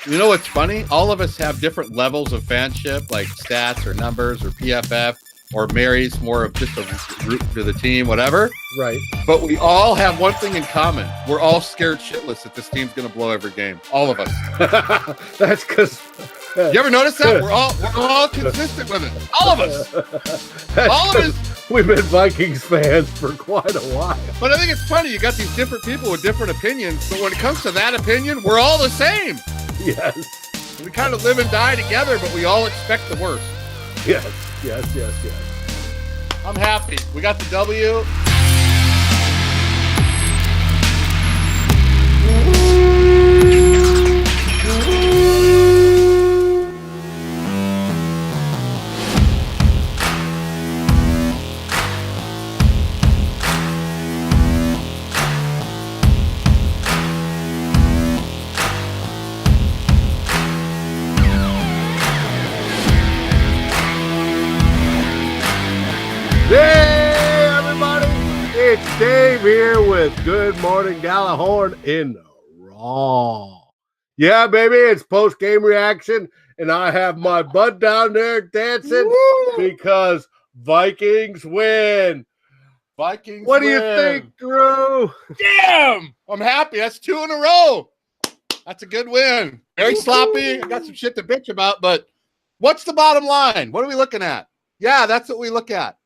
You know what's funny? All of us have different levels of fanship, like stats or numbers or PFF, or Mary's more of just a root for the team, whatever. Right. But we all have one thing in common. We're all scared shitless that this team's going to blow every game. All of us. That's because... You ever notice that? We're all consistent with it. All of us. All of us. We've been Vikings fans for quite a while. But I think it's funny. You got these different people with different opinions. But when it comes to that opinion, we're all the same. Yes. We kind of live and die together, but we all expect the worst. Yes. I'm happy. We got the W. Hey, everybody. It's Dave here with Good Morning Gjallarhorn in the Raw. Yeah, baby, it's post-game reaction, and I have my bud down there dancing because Vikings win. Vikings What do win. you think, Drew? Damn! I'm happy. That's 2 in a row. That's a good win. Very sloppy. I got some shit to bitch about, but what's the bottom line? What are we looking at? Yeah, that's what we look at.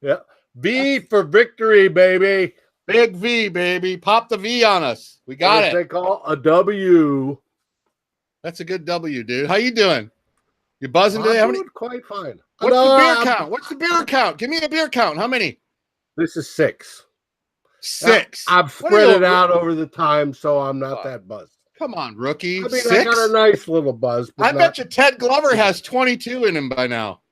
Yeah. V for victory, baby. Big V, baby. Pop the V on us. We got it. They call a W. That's a good W, dude. How you doing? You buzzing today? How many? Quite fine. What's the beer count? What's the beer count? Give me a beer count. How many? This is 6. 6. I've spread it out over the time, so I'm not that buzzed. Come on, rookie. I mean, 6? I got a nice little buzz. I bet you Ted Glover has 22 in him by now.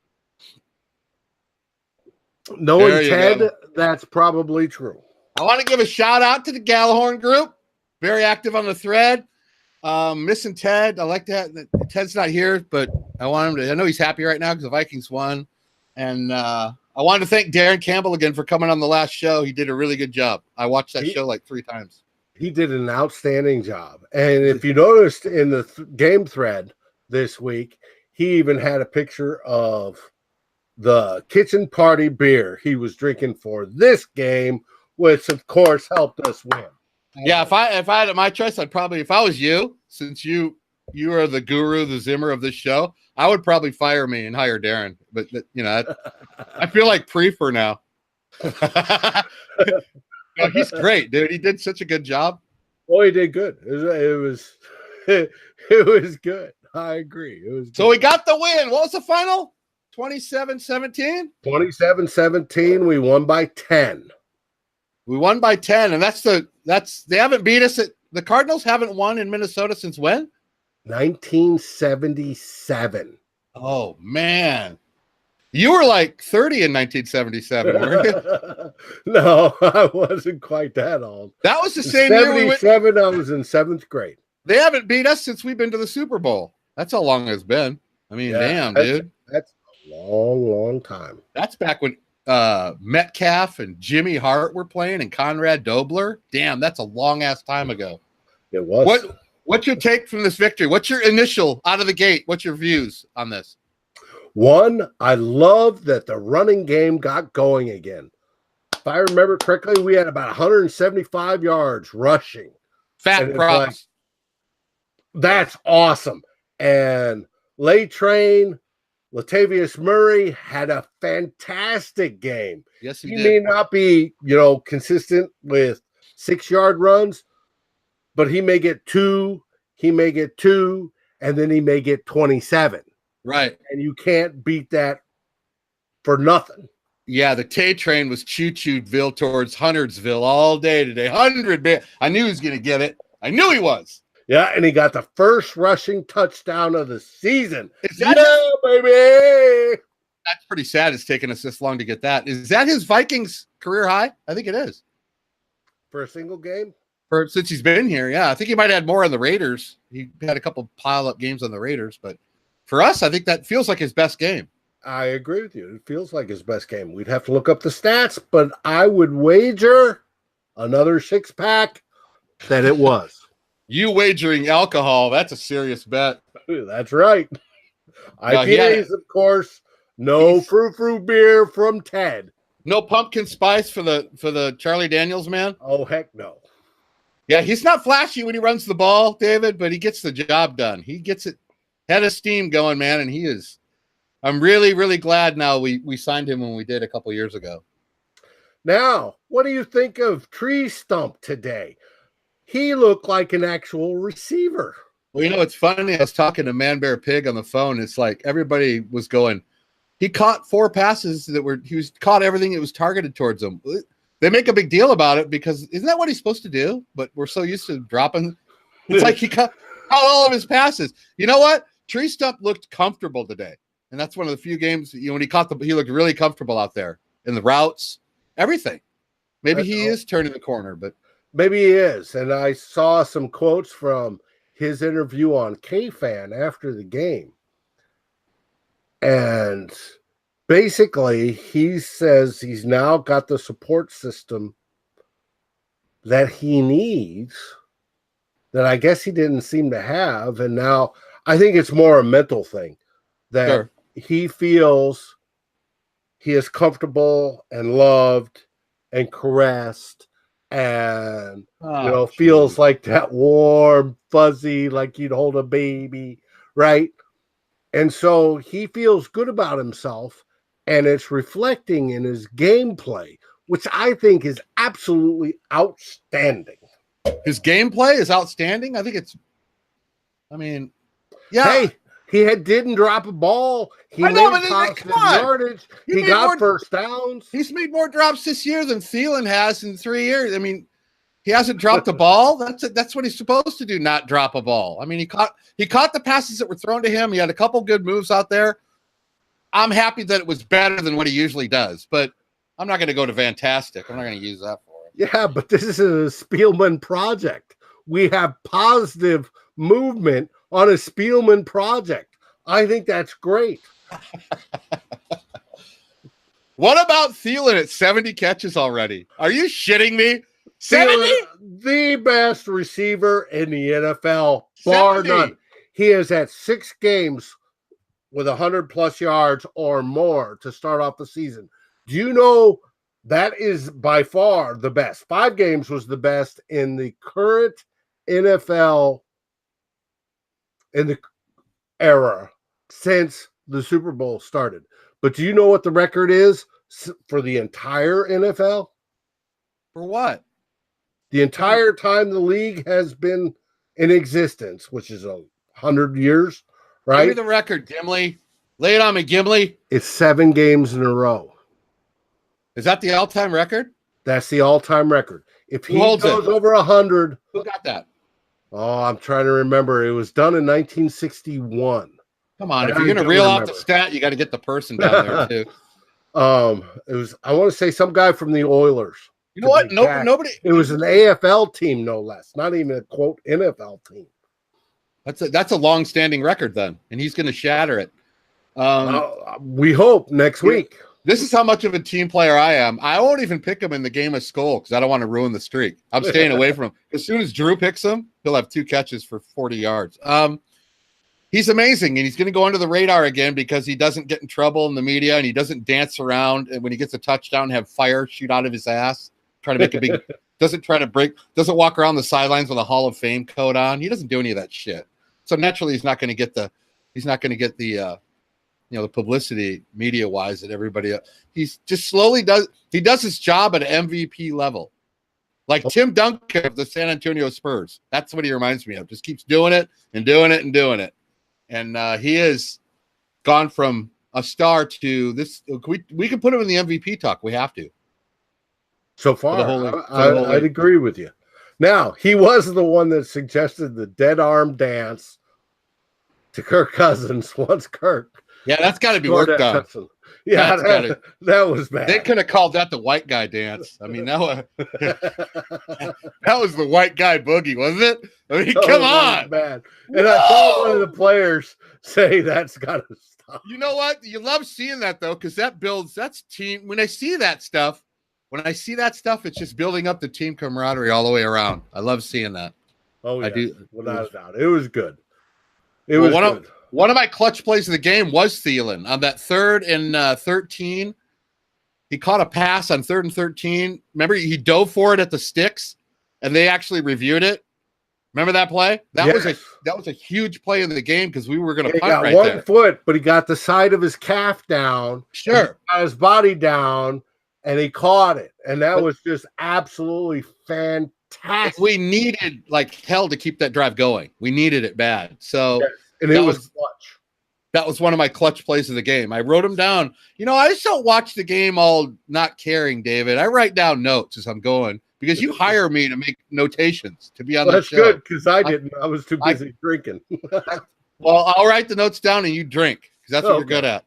Knowing Ted, that's probably true. I want to give a shout out to the Gjallarhorn group. Very active on the thread. Missing Ted. I like that. Ted's not here, but I want him to. I know he's happy right now because the Vikings won. And I wanted to thank Darren Campbell again for coming on the last show. He did a really good job. I watched that show like 3 times. He did an outstanding job. And if you noticed in the game thread this week, he even had a picture of the kitchen party beer he was drinking for this game, which of course helped us win. Yeah, if I had my choice, I'd probably, if I was you, since you are the guru, the Zimmer of this show, I would probably fire me and hire Darren. But you know, I feel like Prefer now. No, he's great, dude. He did such a good job. Oh, he did good. It was good. I agree. It was good. So we got the win. What was the final? 27-17? 27-17. We won by 10. We won by 10, and they haven't beat us the Cardinals haven't won in Minnesota since when? 1977. Oh man. You were like 30 in 1977, weren't you? No, I wasn't quite that old. That was the same year we went. 77, I was in 7th grade. They haven't beat us since we've been to the Super Bowl. That's how long it's been. I mean, damn, dude. That's a long, long time. That's back when Metcalf and Jimmy Hart were playing and Conrad Dobler. Damn, that's a long-ass time ago. It was. What's your take from this victory? What's your initial out of the gate? What's your views on this? One, I love that the running game got going again. If I remember correctly, we had about 175 yards rushing. Fat props. That's awesome. And Latavius Murray had a fantastic game. Yes, he may not be, consistent with 6-yard runs, but he may get 2, and then he may get 27. Right. And you can't beat that for nothing. Yeah, the Tay train was choo-choo-ville towards Huntersville all day today. 100. I knew he was going to get it. I knew he was. Yeah, and he got the first rushing touchdown of the season. Baby! That's pretty sad it's taken us this long to get that. Is that his Vikings career high? I think it is. For a single game? Since he's been here, yeah. I think he might have had more on the Raiders. He had a couple pile-up games on the Raiders, but for us, I think that feels like his best game. I agree with you. It feels like his best game. We'd have to look up the stats, but I would wager another 6-pack that it was. You wagering alcohol, that's a serious bet. That's right. No, IPAs, of course. No frou-frou beer from Ted. No pumpkin spice for the Charlie Daniels man. Oh, heck no. Yeah, he's not flashy when he runs the ball, David, but he gets the job done. He gets it head of steam going, man, and he is. I'm really, really glad now we signed him when we did a couple years ago. Now, what do you think of Tree Stump today? He looked like an actual receiver. Well, it's funny. I was talking to Man Bear Pig on the phone. It's like everybody was going, he caught 4 passes caught everything that was targeted towards him. They make a big deal about it because isn't that what he's supposed to do? But we're so used to dropping. It's like he caught all of his passes. You know what? Tree Stump looked comfortable today. And that's one of the few games, when he looked really comfortable out there in the routes, everything. Maybe he is turning the corner, but maybe he is. And I saw some quotes from his interview on K-Fan after the game. And basically, he says he's now got the support system that he needs that I guess he didn't seem to have. And now I think it's more a mental thing that he feels he is comfortable and loved and caressed and feels like that warm, fuzzy, like you'd hold a baby, right? And so he feels good about himself, and it's reflecting in his gameplay, which I think is absolutely outstanding. His gameplay is outstanding. I think Hey, he didn't drop a ball. He made positive yardage. He got first downs. He's made more drops this year than Thielen has in 3 years. I mean, he hasn't dropped a ball. That's what he's supposed to do, not drop a ball. I mean, he caught the passes that were thrown to him. He had a couple good moves out there. I'm happy that it was better than what he usually does, but I'm not going to go to fantastic. I'm not going to use that for him. Yeah, but this is a Spielman project. We have positive movement on a Spielman project. I think that's great. What about Thielen at 70 catches already? Are you shitting me? 70? The best receiver in the NFL, bar none. He is at 6 games with 100+ yards or more to start off the season. Do you know that is by far the best? 5 games was the best in the current NFL in the era since the Super Bowl started. But do you know what the record is for the entire NFL? For what? The entire time the league has been in existence, which is 100 years, right? Give me the record, Gimli. Lay it on me, Gimli. It's 7 games in a row. Is that the all-time record? That's the all-time record. If he goes over 100. Who got that? Oh, I'm trying to remember. It was done in 1961. Come on. If you're going to reel off the stat, you got to get the person down there, too. It was, I want to say, some guy from the Oilers. You know what? Nobody. It was an AFL team, no less. Not even a, quote, NFL team. That's a long-standing record, then, and he's going to shatter it. We hope next week. This is how much of a team player I am. I won't even pick him in the game of Skull because I don't want to ruin the streak. I'm staying away from him. As soon as Drew picks him, he'll have 2 catches for 40 yards. He's amazing, and he's going to go under the radar again because he doesn't get in trouble in the media, and he doesn't dance around. And when he gets a touchdown, have fire shoot out of his ass, trying to make a big – doesn't walk around the sidelines with a Hall of Fame coat on. He doesn't do any of that shit. So naturally, he's not going to get the the publicity media wise that everybody he's just slowly does his job at an MVP level. Like Tim Duncan of the San Antonio Spurs. That's what he reminds me of. Just keeps doing it and doing it and doing it. And he has gone from a star to this. We can put him in the MVP talk. We have to. So far, I'd agree with you. Now, he was the one that suggested the dead arm dance to Kirk Cousins once Kirk. Yeah, that's got to be worked on. Yeah, that was bad. They could have called that the white guy dance. I mean, that was the white guy boogie, wasn't it? I mean, come on. Bad. And I saw one of the players say that's got to stop. You know what? You love seeing that, though, because that's team. When I see that stuff, it's just building up the team camaraderie all the way around. I love seeing that. Oh, yeah. I do. Without a doubt. It was good. It was good. One of my clutch plays of the game was Thielen on that 3rd and 13. He caught a pass on 3rd and 13. Remember, he dove for it at the sticks, and they actually reviewed it. Remember that play? That was a huge play in the game because we were going to punt right there. He got 1 foot, but he got the side of his calf down. Sure. Got his body down, and he caught it. And that was just absolutely fantastic. We needed like hell to keep that drive going. We needed it bad. So and it was clutch. That was one of my clutch plays of the game. I wrote them down. I just don't watch the game all not caring, David. I write down notes as I'm going because you hire me to make notations to be on the show. That's good because I didn't. I was too busy drinking. Well, I'll write the notes down and you drink because that's what you're good at.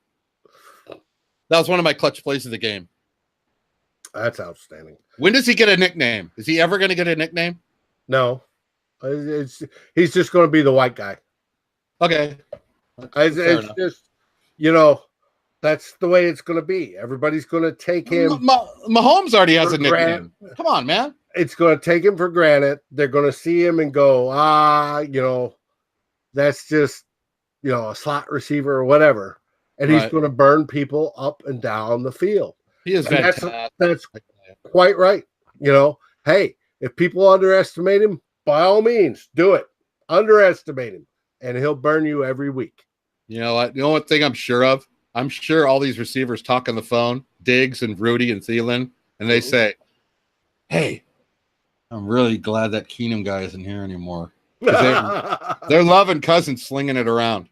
That was one of my clutch plays of the game. That's outstanding. When does he get a nickname? Is he ever going to get a nickname? No. He's just going to be the white guy. Okay. It's just, that's the way it's going to be. Everybody's going to take him. Mahomes already has a nickname. Come on, man. It's going to take him for granted. They're going to see him and go, that's just, a slot receiver or whatever. And he's going to burn people up and down the field. He is fantastic. That's quite right. Hey, if people underestimate him, by all means, do it. Underestimate him. And he'll burn you every week. You know what? The only thing I'm sure of, I'm sure all these receivers talk on the phone, Diggs and Rudy and Thielen, and they say, hey, I'm really glad that Keenum guy isn't here anymore. They're loving Cousins slinging it around.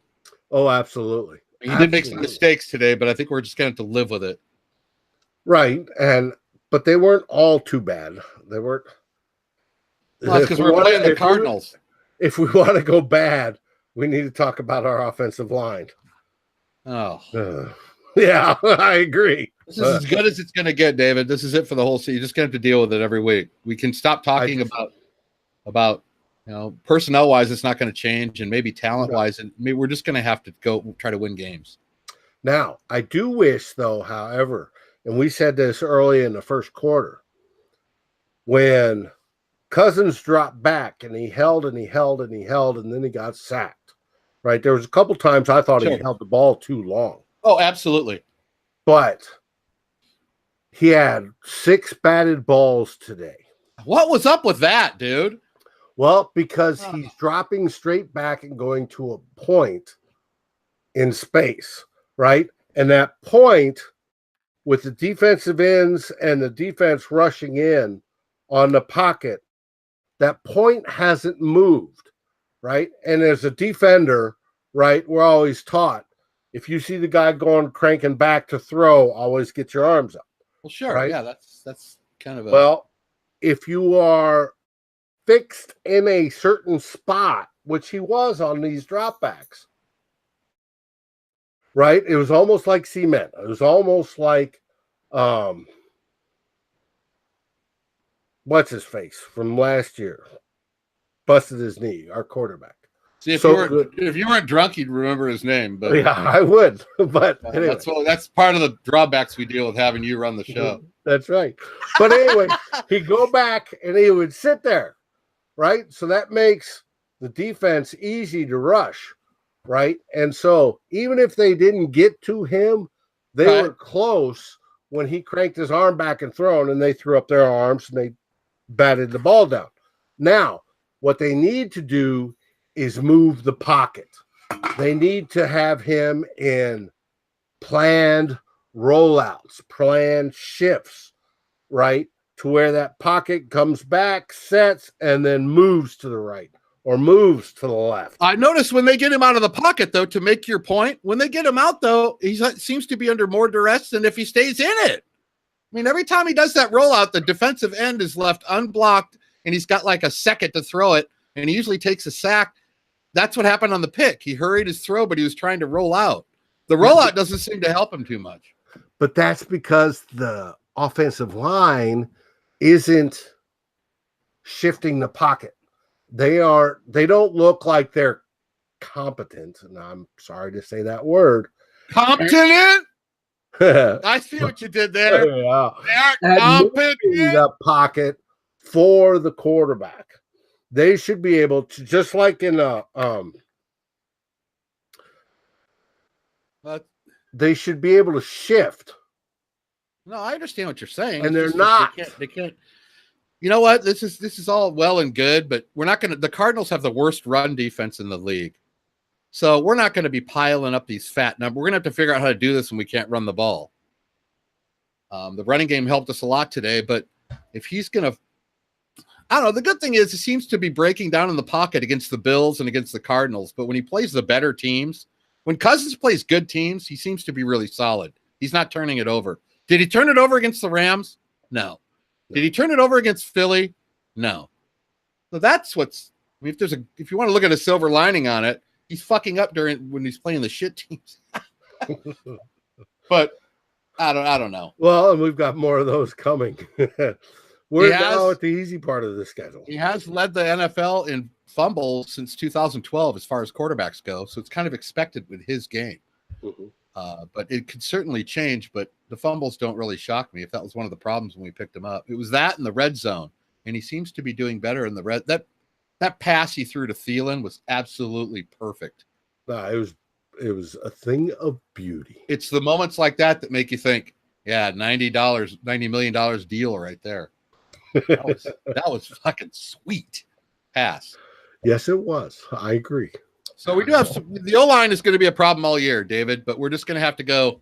Oh, absolutely. He did make some mistakes today, but I think we're just going to have to live with it. Right. But they weren't all too bad. They weren't. Well, that's because we're playing the Cardinals. If we want to go bad, we need to talk about our offensive line. Oh. Yeah, I agree. This is as good as it's going to get, David. This is it for the whole season. You're just going to have to deal with it every week. We can stop talking about personnel-wise, it's not going to change, and maybe talent-wise, and maybe we're just going to have to go try to win games. Now, I do wish, though, however, and we said this early in the first quarter, when Cousins dropped back and he held and he held and he held, and then he got sacked, right? There was a couple times I thought he held the ball too long. Oh, absolutely. But he had 6 batted balls today. What was up with that, dude? Well, because he's dropping straight back and going to a point in space, right? And that point with the defensive ends and the defense rushing in on the pocket, that point hasn't moved, right? And as a defender, right, we're always taught, if you see the guy going cranking back to throw, always get your arms up. Well, sure. Right? Yeah, that's kind of Well, if you are fixed in a certain spot, which he was on these dropbacks, right? It was almost like cement. It was almost like what's his face from last year busted his knee, our quarterback. See, if you weren't drunk, you'd remember his name. But yeah, I would. But anyway. That's part of the drawbacks we deal with having you run the show. That's right. But anyway, he'd go back and he would sit there, right? So that makes the defense easy to rush, right? And so even if they didn't get to him, they were close when he cranked his arm back and thrown, and they threw up their arms and they batted the ball down. Now, what they need to do is move the pocket. They need to have him in planned rollouts, planned shifts, right? To where that pocket comes back, sets, and then moves to the right or moves to the left. I noticed when they get him out of the pocket, though, to make your point, when they get him out, though, he seems to be under more duress than if he stays in it. I mean, every time he does that rollout, the defensive end is left unblocked, and he's got like a second to throw it, and he usually takes a sack. That's what happened on the pick. He hurried his throw, but he was trying to roll out. The rollout doesn't seem to help him too much. But that's because the offensive line isn't shifting the pocket. They don't look like they're competent. And I'm sorry to say that word. Competent? I see what you did there. Yeah. They aren't competent. The pocket for the quarterback. They should be able to, just like in they should be able to shift. No, I understand what you're saying. And they're not. They can't. You know what? This is all well and good, but we're not going to. The Cardinals have the worst run defense in the league, so we're not going to be piling up these fat numbers. We're going to have to figure out how to do this when we can't run the ball. The running game helped us a lot today, but if he's going to, I don't know. The good thing is he seems to be breaking down in the pocket against the Bills and against the Cardinals, but when he plays the better teams, when Cousins plays good teams, he seems to be really solid. He's not turning it over. Did he turn it over against the Rams? No. Did he turn it over against Philly? No. So that's what's. I mean, if you want to look at a silver lining on it, he's fucking up when he's playing the shit teams. But I don't know. Well, and we've got more of those coming. We're now at the easy part of the schedule. He has led the NFL in fumbles since 2012 as far as quarterbacks go, so it's kind of expected with his game. Mm-hmm. But it could certainly change, but the fumbles don't really shock me if that was one of the problems when we picked him up. It was that in the red zone, and he seems to be doing better in the red. That pass he threw to Thielen was absolutely perfect. It was a thing of beauty. It's the moments like that make you think, yeah, $90 million deal right there. That was fucking sweet pass. Yes, it was. I agree. So we do have the O-line is going to be a problem all year, David, but we're just going to have to go.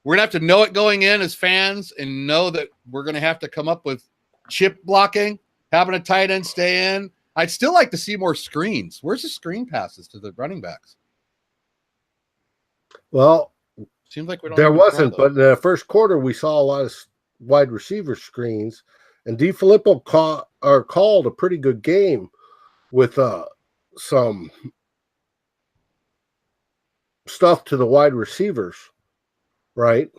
We're going to have to know it going in as fans and know that we're going to have to come up with chip blocking, having a tight end stay in. I'd still like to see more screens. Where's the screen passes to the running backs? Well, seems like we don't. There wasn't, but in the first quarter we saw a lot of wide receiver screens, and DeFilippo called a pretty good game with some stuff to the wide receivers, right?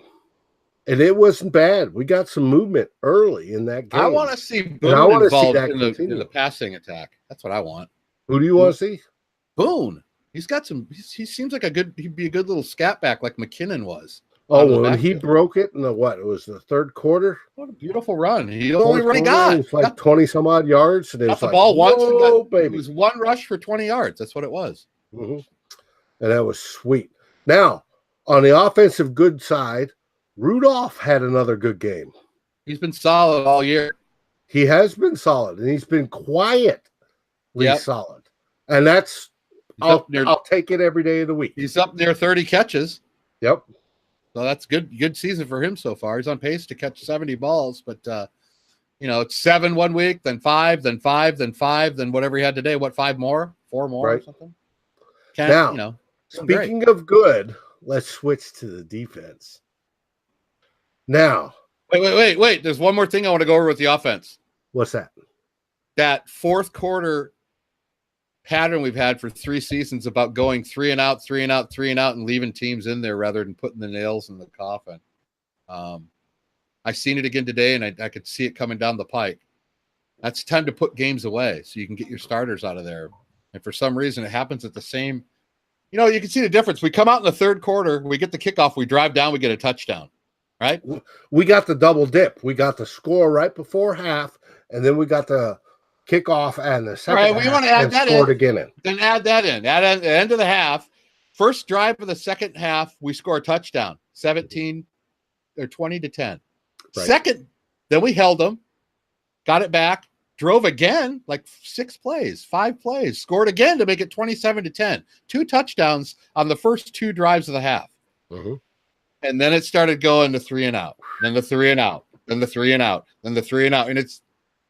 And it wasn't bad. We got some movement early in that game. I want to see Boone involved in the passing attack. That's what I want. Who do you want to see? Boone. He's got some. He seems like he'd be a good little scat back like McKinnon was. Oh, when he broke it in the what? It was the third quarter. What a beaubeaual run! He only run he got. It was like 20 some odd yards. And got the ball once. It was one rush for 20 yards. That's what it was. Mm-hmm. And that was sweet. Now, on the offensive good side, Rudolph had another good game. He's been solid all year. He has been solid, and he's been quietly solid. And that's I'll take it every day of the week. He's up near 30 catches. Yep. So that's good season for him so far. He's on pace to catch 70 balls, but it's 7 1 week, then 5, then 5, then 5, then whatever he had today. What, 4 more or something? Speaking of good, let's switch to the defense. Now, wait. There's one more thing I want to go over with the offense. What's that? That fourth quarter pattern we've had for 3 seasons about going 3 and out, and leaving teams in there rather than putting the nails in the coffin. I've seen it again today, and I could see it coming down the pike. That's time to put games away so you can get your starters out of there. And for some reason, it happens at the same. You can see the difference. We come out in the third quarter, we get the kickoff, we drive down, we get a touchdown, right? We got the double dip. We got the score right before half, and then we got the kickoff and the second half. We want to add that in. Again. Then add that in. At the end of the half, first drive of the second half, we score a touchdown, 17 or 20-10. Right. Second, then we held them, got it back, drove again, like 5 plays, scored again to make it 27-10. 2 touchdowns on the first 2 drives of the half. Mm-hmm. And then it started going to 3 and out, then the 3 and out, then the 3 and out, then the 3 and out. And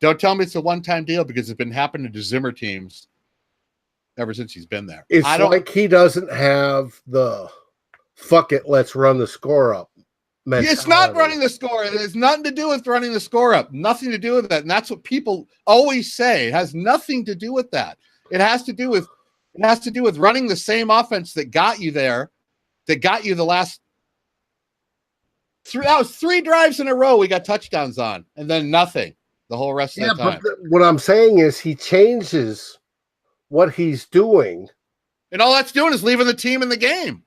don't tell me it's a one-time deal because it's been happening to Zimmer teams ever since he's been there. It's like he doesn't have the fuck it, let's run the score up mentality. It's not running the score. It has nothing to do with running the score up. Nothing to do with that. And that's what people always say. It has nothing to do with that. It has to do with running the same offense that got you there, that got you the last 3. That was 3 drives in a row we got touchdowns on, and then nothing the whole rest of the time. But what I'm saying is he changes what he's doing. And all that's doing is leaving the team in the game.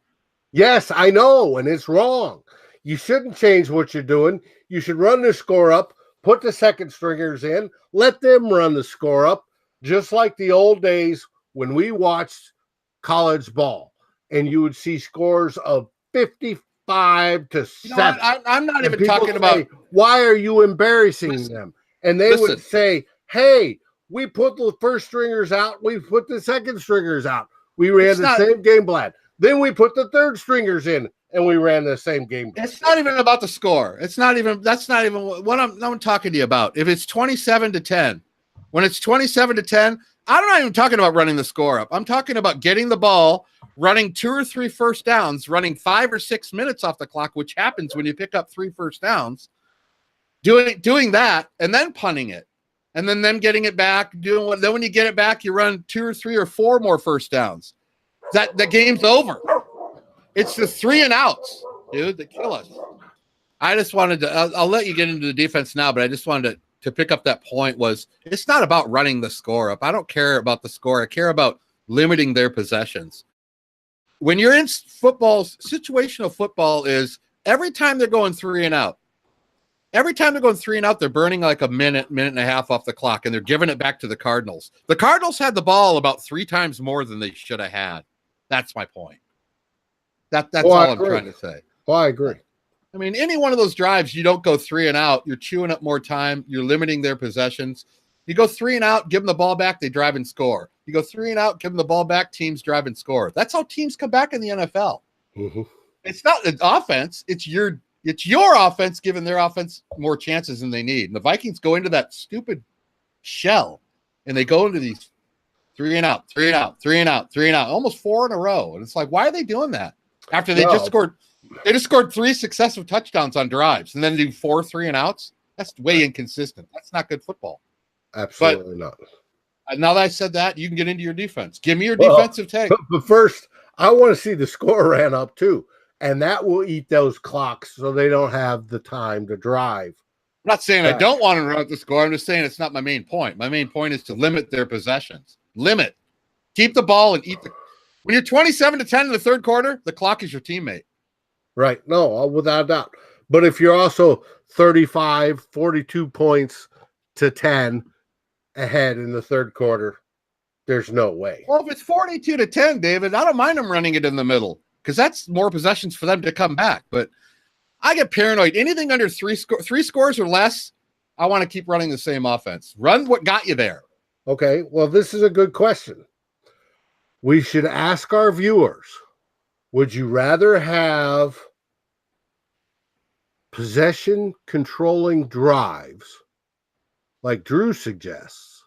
Yes, I know, and it's wrong. You shouldn't change what you're doing. You should run the score up, put the second stringers in, let them run the score up, just like the old days when we watched college ball, and you would see scores of 55 to 7. I'm not and even talking about. Why are you embarrassing them? And they would say, hey, we put the first stringers out. We put the second stringers out. We ran the same game plan. Then we put the third stringers in, and we ran the same game plan. It's not even about the score. That's not even what I'm talking to you about. If it's 27-10, when it's 27-10, I'm not even talking about running the score up. I'm talking about getting the ball, running 2 or 3 first downs, running 5 or 6 minutes off the clock, which happens when you pick up 3 first downs, doing that, and then punting it. And then them getting it back, then when you get it back, you run 2 or 3 or 4 more first downs. The game's over. It's the 3 and outs, dude, that kill us. I just wanted to. I'll let you get into the defense now, but I just wanted to pick up that point. It's not about running the score up. I don't care about the score. I care about limiting their possessions. When you're in football, situational football is every time they're going 3 and out. Every time they're going 3 and out, they're burning like a minute and a half off the clock, and they're giving it back to the Cardinals. The Cardinals had the ball about 3 times more than they should have had. That's my point. That's all I'm trying to say. Well, I agree. I mean, any one of those drives, you don't go 3 and out. You're chewing up more time. You're limiting their possessions. You go 3 and out, give them the ball back, they drive and score. You go 3 and out, give them the ball back, teams drive and score. That's how teams come back in the NFL. Mm-hmm. It's not the offense. It's your offense giving their offense more chances than they need. And the Vikings go into that stupid shell, and they go into these 3 and out, 3 and out, 3 and out, 3 and out, almost 4 in a row. And it's like, why are they doing that? After they just scored 3 successive touchdowns on drives, and then do 4 3 and outs. That's way inconsistent. That's not good football. Absolutely not. Now that I said that, you can get into your defense. Give me your defensive take. But first, I want to see the score ran up too, and that will eat those clocks so they don't have the time to drive. I'm not saying I don't want to run up the score. I'm just saying it's not my main point. My main point is to limit their possessions. Keep the ball and eat the. When you're 27-10 in the third quarter, the clock is your teammate. Right. No, without a doubt. But if you're also 35, 42 points to 10 ahead in the third quarter, there's no way. Well, if it's 42-10, David, I don't mind them running it in the middle because that's more possessions for them to come back. But I get paranoid. Anything under 3 scores or less, I want to keep running the same offense. Run what got you there. Okay. Well, this is a good question. We should ask our viewers, would you rather have possession controlling drives like Drew suggests,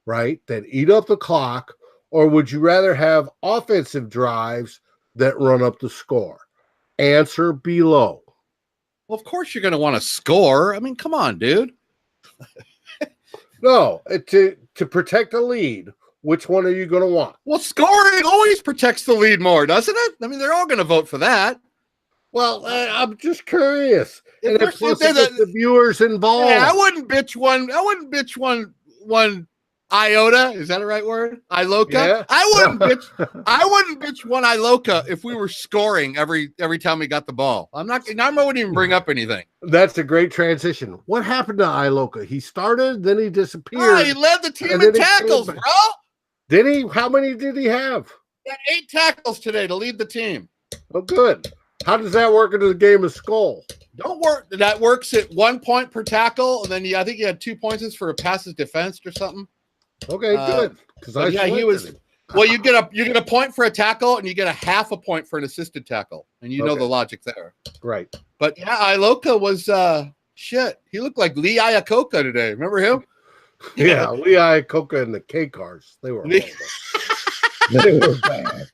right, that eat up the clock, or would you rather have offensive drives that run up the score? Answer below. Well, of course you're going to want to score. I mean, come on, dude. No, to protect a lead. Which one are you going to want? Well, scoring always protects the lead more, doesn't it? I mean, they're all going to vote for that. Well, I'm just curious. And if the viewers involved. Yeah, I wouldn't bitch one iota. Is that the right word? Iloka? Yeah. I wouldn't bitch one Iloka if we were scoring every time we got the ball. I wouldn't even bring up anything. That's a great transition. What happened to Iloka? He started, then he disappeared. Oh, he led the team in tackles, bro. Did he? How many did he have? He had 8 tackles today to lead the team. Oh, good. How does that work into the game of skull? Don't work. That works at 1 point per tackle, and then I think he had 2 points for a passes defense or something. Okay, good. He was. Well, you get a point for a tackle, and you get a half a point for an assisted tackle, and you know the logic there. Right. But yeah, Iloka was shit. He looked like Lee Iacocca today. Remember him? Yeah, Lee Iacocca and the K cars. They were horrible. They were bad.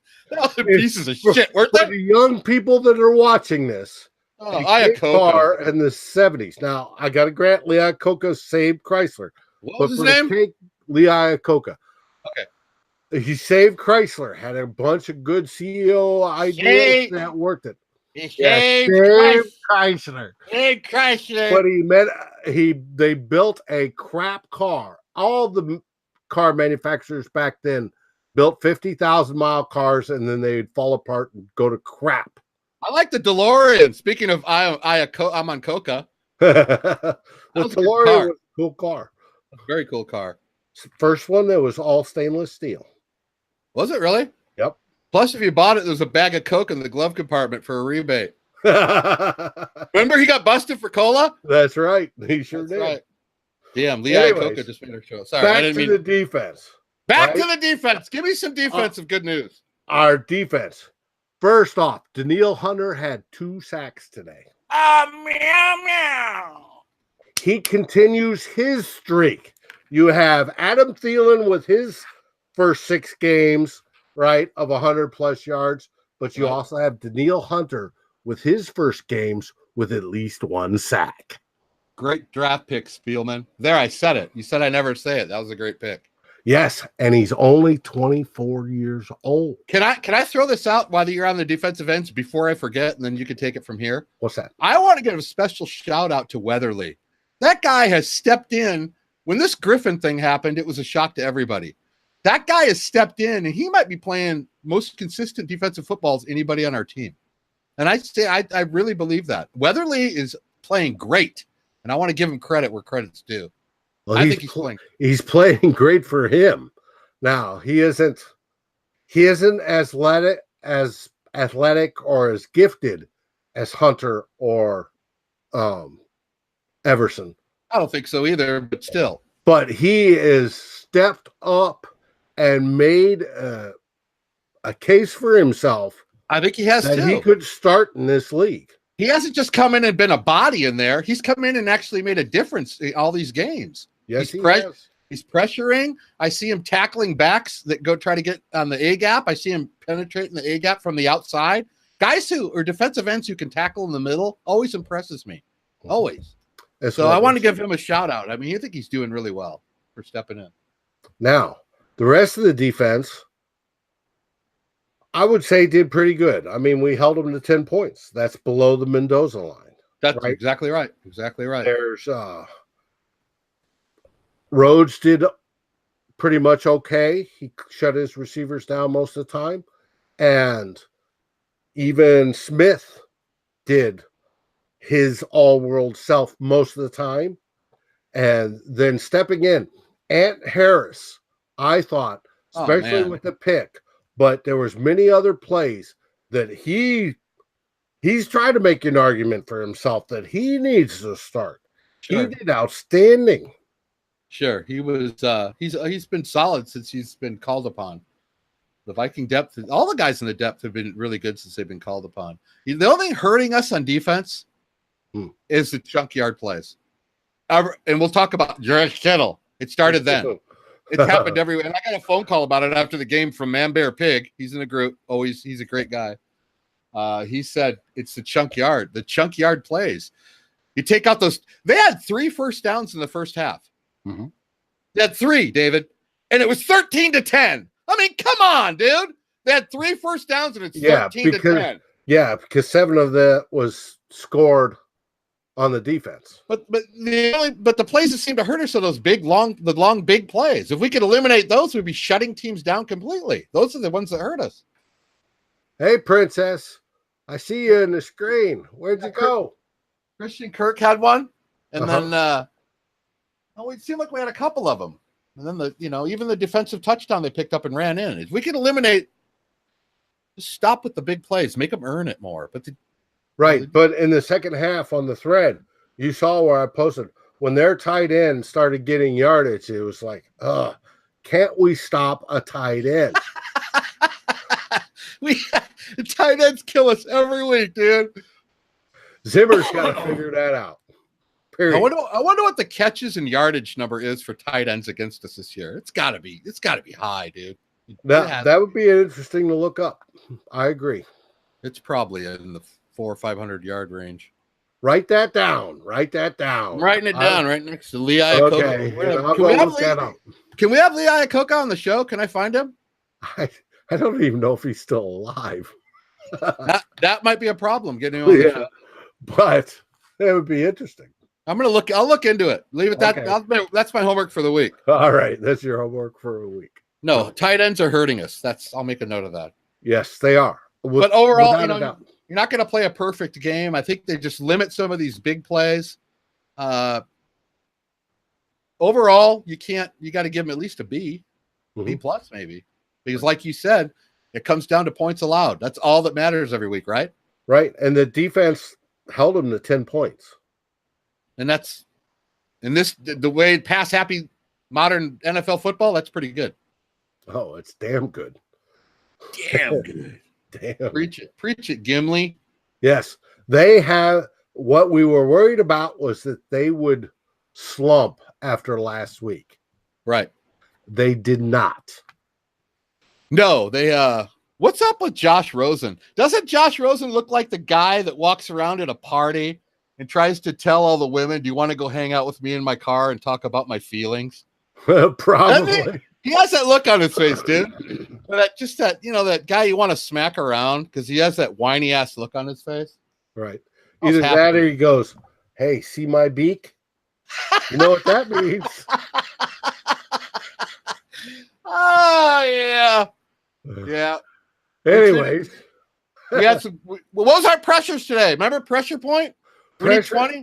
Pieces of shit, weren't they? For the young people that are watching this, car in the 70s. Now, I got to grant Lee Iacocca saved Chrysler. What was his name? Lee Iacocca. Okay. He saved Chrysler, had a bunch of good CEO ideas that worked it. Saved Chrysler. Saved Chrysler. But they built a crap car. All the car manufacturers back then built 50,000-mile cars, and then they'd fall apart and go to crap. I like the DeLorean. Speaking of I'm on Coca. The DeLorean was a cool car. Very cool car. First one that was all stainless steel. Was it really? Yep. Plus, if you bought it, there was a bag of Coke in the glove compartment for a rebate. Remember he got busted for cola? That's right. He sure That's did. right. Damn, Lee Anyways, Iloka just made her show. Sorry, I didn't mean the defense. Back to the defense. Give me some defensive good news. Our defense. First off, Danielle Hunter had 2 sacks today. Meow, meow. He continues his streak. You have Adam Thielen with his first 6 games, right, of 100-plus yards, but you also have Danielle Hunter with his first games with at least 1 sack. Great draft pick, Spielman. There, I said it. You said I never say it. That was a great pick. Yes, and he's only 24 years old. Can I throw this out while you're on the defensive ends before I forget, and then you can take it from here? What's that? I want to give a special shout out to Weatherly. That guy has stepped in. When this Griffin thing happened, it was a shock to everybody. That guy has stepped in, and he might be playing most consistent defensive football as anybody on our team. And I really believe that. Weatherly is playing great, and I want to give him credit where credit's due. Well, I think he's playing great for him. Now, he isn't as athletic or as gifted as Hunter or Everson. I don't think so either, but still. But he is stepped up and made a case for himself. I think he has that too. He could start in this league. He hasn't just come in and been a body in there. He's come in and actually made a difference in all these games. Yes, he has. He's pressuring. I see him tackling backs that go try to get on the A gap. I see him penetrating the A gap from the outside. Guys who are defensive ends who can tackle in the middle always impresses me. Always. So I want to give him a shout out. I mean, I think he's doing really well for stepping in. Now, the rest of the defense, I would say, did pretty good. I mean, we held them to 10 points. That's below the Mendoza line. That's right? Exactly right. Exactly right. There's Rhodes did pretty much okay. He shut his receivers down most of the time. And even Smith did his all-world self most of the time. And then stepping in, Ant Harris, I thought, especially with the pick, but there was many other plays that he's trying to make an argument for himself that he needs to start. Sure. He did outstanding. Sure, he was. He's been solid since he's been called upon. The Viking depth, all the guys in the depth have been really good since they've been called upon. The only thing hurting us on defense is the chunk yard plays. And we'll talk about George Kittle. It started then. It's happened everywhere. And I got a phone call about it after the game from Man Bear Pig. He's in the group. He's a great guy. He said it's the chunk yard plays. You take out those. They had 3 first downs in the first half. Mm-hmm. They had 3, David, and it was 13-10. I mean, come on, dude. They had 3 first downs and it's 13-10. Yeah, because 7 of that was scored on the defense. But the plays that seem to hurt us are those big long big plays. If we could eliminate those, we'd be shutting teams down completely. Those are the ones that hurt us. Hey, Princess, I see you in the screen. Where'd you go? Christian Kirk had one, and then it seemed like we had a couple of them. And then even the defensive touchdown they picked up and ran in. If we could eliminate, just stop with the big plays, make them earn it more. But but in the second half on the thread, you saw where I posted when their tight end started getting yardage. It was like, can't we stop a tight end? The tight ends kill us every week, dude. Zimmer's got to figure that out. Period. I wonder what the catches and yardage number is for tight ends against us this year. It's got to be high, dude. That would be interesting to look up. I agree. It's probably in the 400 or 500 yard range. Write that down. I'm writing it down right next to Lee Iloka. Okay. Can we have Lee Iloka on the show? Can I find him? I don't even know if he's still alive. that might be a problem getting him on the show. But that would be interesting. I'll look into it. Leave it that. That's my homework for the week. All right. That's your homework for a week. No, tight ends are hurting us. I'll make a note of that. Yes, they are. But overall, you're not going to play a perfect game. I think they just limit some of these big plays. overall, you got to give him at least a B, B Mhm. plus maybe, because like you said, it comes down to points allowed. That's all that matters every week, right? Right. And the defense held him to 10 points. And that's the way pass happy modern NFL football. That's pretty good. Oh, it's damn good. Damn good. Damn. Preach it, Gimli. Yes. They have what we were worried about was that they would slump after last week. Right. They did not. No, they what's up with Josh Rosen? Doesn't Josh Rosen look like the guy that walks around at a party and tries to tell all the women, do you want to go hang out with me in my car and talk about my feelings? Probably. He has that look on his face, dude. That guy you want to smack around because he has that whiny ass look on his face. Right. Either that or he goes, hey, see my beak? You know what that means? Oh, yeah. Yeah. Anyways. We had some. What was our pressures today? Remember pressure point? 20?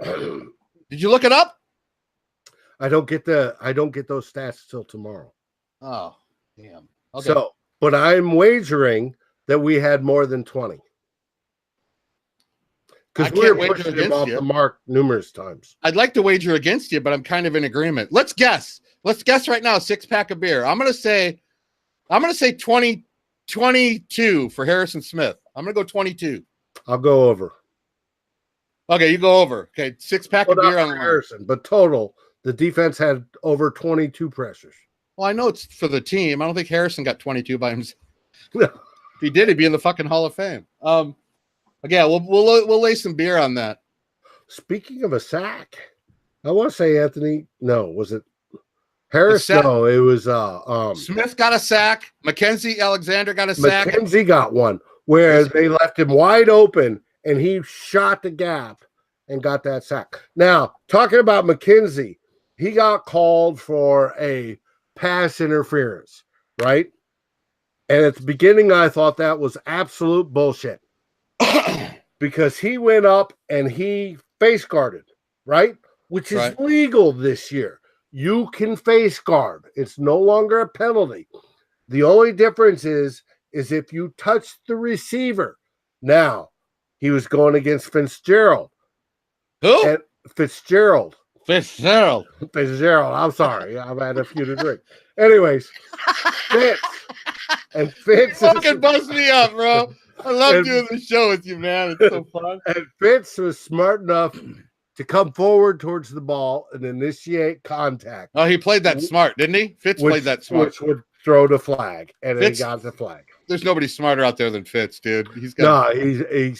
Did you look it up? I don't get those stats till tomorrow. Oh, damn. Okay. So, but I'm wagering that we had more than 20. Because we were pushing him off the mark numerous times. I'd like to wager against you, but I'm kind of in agreement. Let's guess. Let's guess right now, 6-pack of beer. I'm gonna say 22 for Harrison Smith. I'm gonna go 22. I'll go over. Okay, you go over. Okay, 6-pack of beer on Harrison, but total, the defense had over 22 pressures. Well, I know it's for the team. I don't think Harrison got 22 by himself. If he did, he'd be in the fucking Hall of Fame. Yeah, we'll lay some beer on that. Speaking of a sack, I want to say Anthony. No, was it Harris? No, it was Smith got a sack. Mackenzie Alexander got a sack. Mackenzie got one where they left him wide open and he shot the gap and got that sack. Now, talking about Mackenzie, he got called for a pass interference, right? And at the beginning, I thought that was absolute bullshit because he went up and he face guarded, right? Which is legal this year. You can face guard. It's no longer a penalty. The only difference is if you touch the receiver. Now, he was going against Fitzgerald. Who? And Fitzgerald. Fitzgerald. I'm sorry. I've had a few to drink. Anyways, Fitz. And Fitz fucking bust me up, bro. I love doing the show with you, man. It's so fun. And Fitz was smart enough to come forward towards the ball and initiate contact. Oh, he played that smart, didn't he? Fitz played that smart. Which would throw the flag, and he got the flag. There's nobody smarter out there than Fitz, dude. He's done though.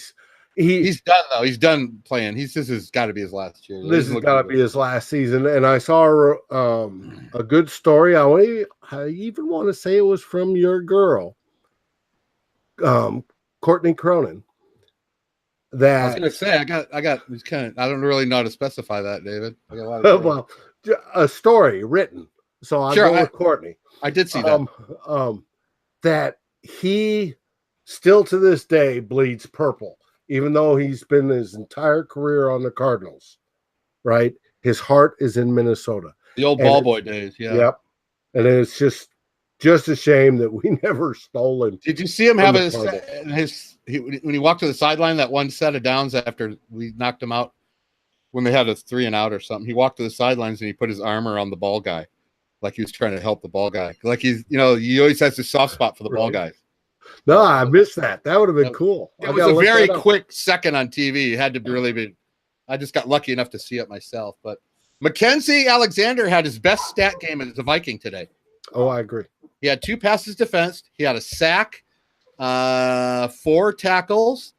He's done playing. This has got to be his last year. This has got to be his last season. And I saw a good story. I even want to say it was from your girl, Courtney Cronin. That I was gonna say I got. It's kind of. I don't really know how to specify that, David. I got a lot of a story written. So I'll go with Courtney. I did see that. That he still to this day bleeds purple. Even though he's been his entire career on the Cardinals, right? His heart is in Minnesota. The old ball boy days, yeah. Yep. And it's just a shame that we never stole him. Did you see him have when he walked to the sideline that one set of downs after we knocked him out when they had a 3 and out or something? He walked to the sidelines and he put his arm around the ball guy, like he was trying to help the ball guy. Like he always has this soft spot for the ball guys. No, I missed that. That would have been cool. It was a very quick second on TV. It had to really be. I just got lucky enough to see it myself. But Mackenzie Alexander had his best stat game as a Viking today. Oh, I agree. He had 2 passes defensed. He had a sack, 4 tackles,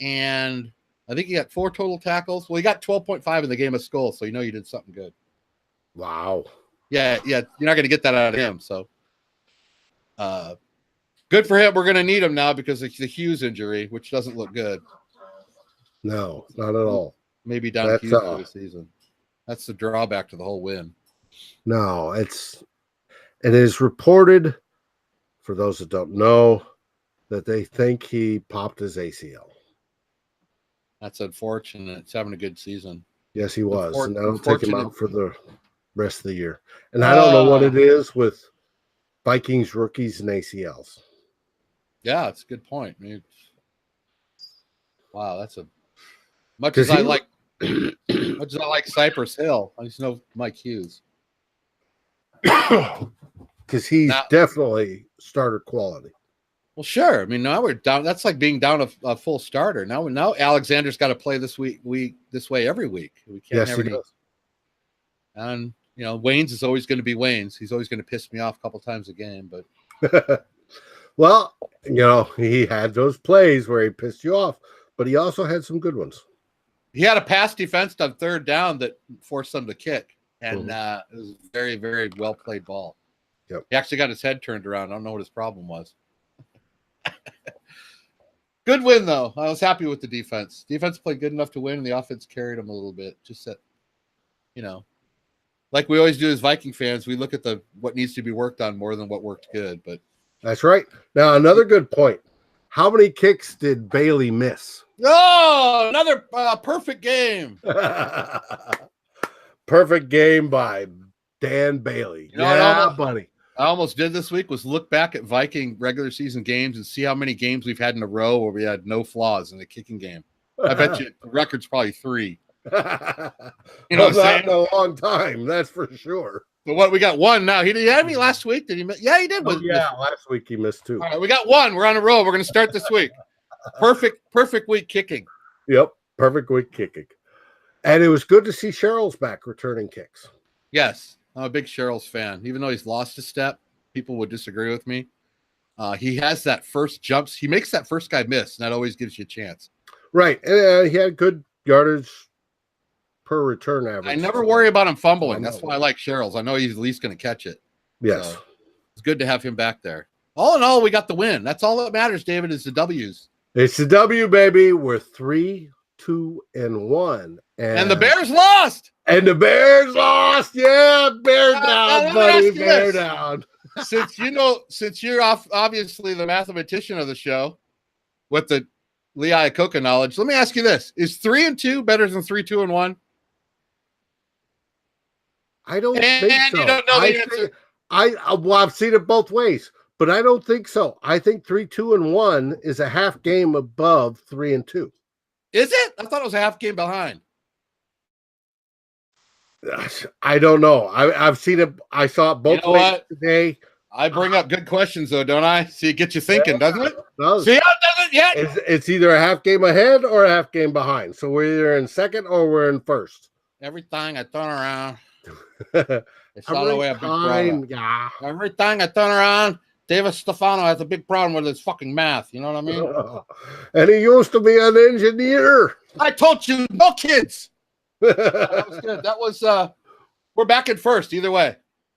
and I think he got 4 total tackles. Well, he got 12.5 in the game of Skull, so you did something good. Wow. Yeah. You're not going to get that out of him. So, good for him. We're going to need him now because of the Hughes injury, which doesn't look good. No, not at all. Maybe down Hughes for the season. That's the drawback to the whole win. No, it is reported, for those that don't know, that they think he popped his ACL. That's unfortunate. It's having a good season. Yes, he was. And that'll take him out for the rest of the year. And I don't know what it Uh, is with Vikings rookies and ACLs. Yeah, it's a good point. I mean, wow, that's a much Because as I like Cypress Hill. I just know Mike Hughes. because he's Now, definitely starter quality. well, sure. I mean, now we're down. That's like being down a full starter. Now Alexander's got to play this this way every week. We can't Yes, he does. And Wayne's is always going to be Wayne's. He's always going to piss me off a couple times a game. But Well, he had those plays where he pissed you off, but he also had some good ones. he had a pass defense on third down that forced them to kick, and it was a very, very well played ball. Yep. He actually got his head turned around. I don't know what his problem was. Good win, though. I was happy with the defense. Defense played good enough to win, and the offense carried them a little bit. Just that, like we always do as Viking fans, we look at what needs to be worked on more than what worked good. But that's right. Now, another good point. How many kicks did Bailey miss? Oh, another perfect game. Perfect game by Dan Bailey. Buddy. I almost did this week was look back at Viking regular season games and see how many games we've had in a row where we had no flaws in the kicking game. I bet you the record's probably 3. What I'm saying? In a long time, that's for sure. But what we got 1 now. He had me last week. Did he miss? Yeah, he did. Last week he missed 2. All right, we got 1. We're on a roll. We're going to start this week. Perfect week kicking. Yep, perfect week kicking. And it was good to see Cheryl's back returning kicks. Yes. I'm a big Cheryl's fan. Even though he's lost a step, people would disagree with me. He has that first jumps. He makes that first guy miss, and that always gives you a chance. Right. And he had good yardage per return average. I never worry about him fumbling. That's why I like Cheryl's. I know he's at least going to catch it. Yes. So it's good to have him back there. All in all, we got the win. That's all that matters, David, is the W's. It's the W, baby. We're 3-2-1. And the Bears lost. And the Bears lost. Yeah, bear down, buddy. Bear down. Since you're obviously the mathematician of the show with the Lee Iloka knowledge, let me ask you this. Is 3-2 better than 3-2-1? I don't think so. You don't know the answer. I've seen it both ways, but I don't think so. I think 3-2-1 is a half game above 3-2. Is it? I thought it was a half game behind. I don't know. I've seen it. I saw it both ways today. I bring up good questions, though, don't I? See, it gets you thinking, doesn't it? Does. See how it doesn't yet? It's either a half game ahead or a half game behind. So we're either in second or we're in first. Everything I turn around, it's not the way a big problem. Yeah. Everything I turn around, David Stefano has a big problem with his fucking math. You know what I mean? And he used to be an engineer. I told you, no kids. That was good. That was we're back in first either way.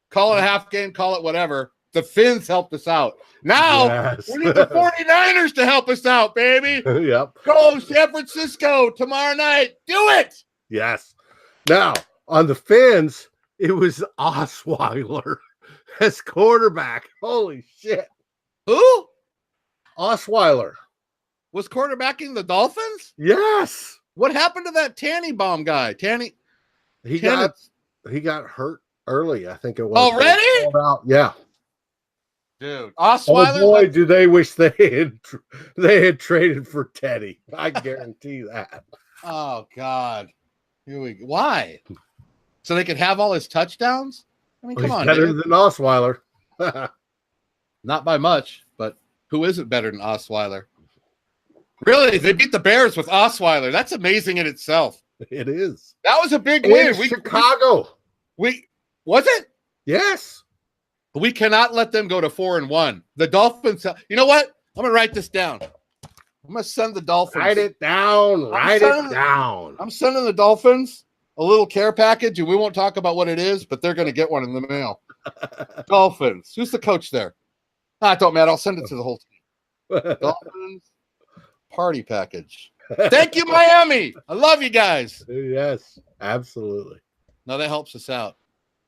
Call it a half game, call it whatever. The Finns helped us out. Now we need the 49ers to help us out, baby. Yep. Go San Francisco tomorrow night. Do it. Yes. Now on the Finns, it was Osweiler as quarterback. Holy shit. Who? Osweiler. Was quarterbacking the Dolphins? Yes. What happened to that Tannenbaum guy? He got hurt early, I think it was. Already? Yeah. Dude, Osweiler. Oh boy, do they wish they had traded for Teddy. I guarantee that. Oh God. Here we go. Why? So they could have all his touchdowns? I mean, come on. Better than Osweiler. Not by much, but who isn't better than Osweiler? Really, they beat the Bears with Osweiler. That's amazing in itself. It is. That was a big win. Chicago. Was it? Yes. We cannot let them go to 4-1. The Dolphins. You know what? I'm gonna write this down. I'm gonna send the Dolphins. Write it down. I'm sending the Dolphins a little care package, and we won't talk about what it is, but they're gonna get one in the mail. Dolphins. Who's the coach there? It don't matter. I'll send it to the whole team. Dolphins party package. Thank you, Miami. I love you guys. Yes, absolutely. No, that helps us out.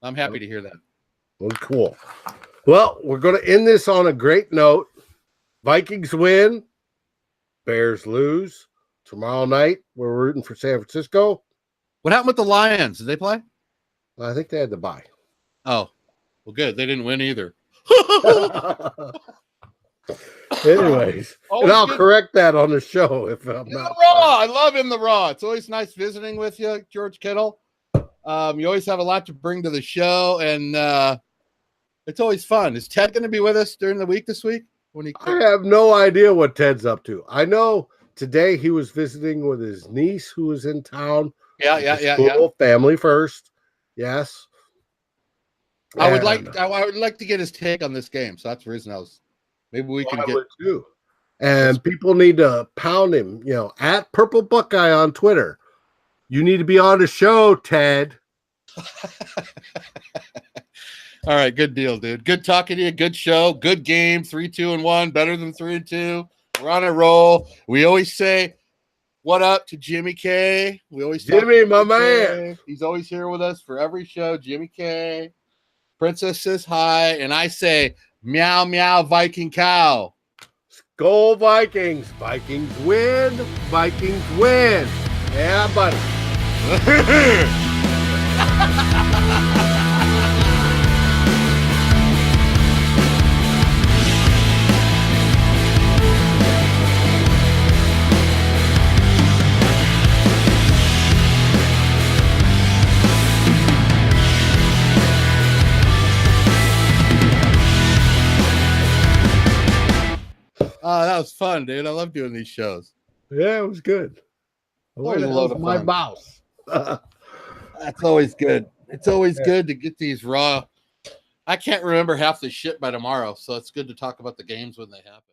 I'm happy to hear that. Well, cool. Well, we're going to end this on a great note. Vikings win. Bears lose. Tomorrow night, we're rooting for San Francisco. What happened with the Lions? Did they play? I think they had to buy. Oh, well, good. They didn't win either. Anyways, and I'll correct that on the show if I'm in not. The Raw. I love In the Raw. It's always nice visiting with you, George Kittle. You always have a lot to bring to the show, and it's always fun. Is Ted going to be with us during the week this week? I have no idea what Ted's up to. I know today he was visiting with his niece who was in town. Yeah. Family first. Yes. I would like to get his take on this game. So that's the reason maybe we can get too. And people need to pound him, at Purple Buckeye on Twitter. You need to be on the show, Ted. All right, good deal, dude. Good talking to you. Good show. Good game. 3-2-1. Better than 3-2. We're on a roll. We always say, "What up" to Jimmy K. We always Jimmy, my man. He's always here with us for every show. Jimmy K. Princess says hi, and I say, "Meow meow, Viking cow." Go Vikings! Vikings win! Vikings win! Yeah, buddy. That was fun, dude. I love doing these shows. Yeah, it was good. Always a load of my fun. mouse. That's always good. It's always good to get these raw. I can't remember half the shit by tomorrow, so it's good to talk about the games when they happen.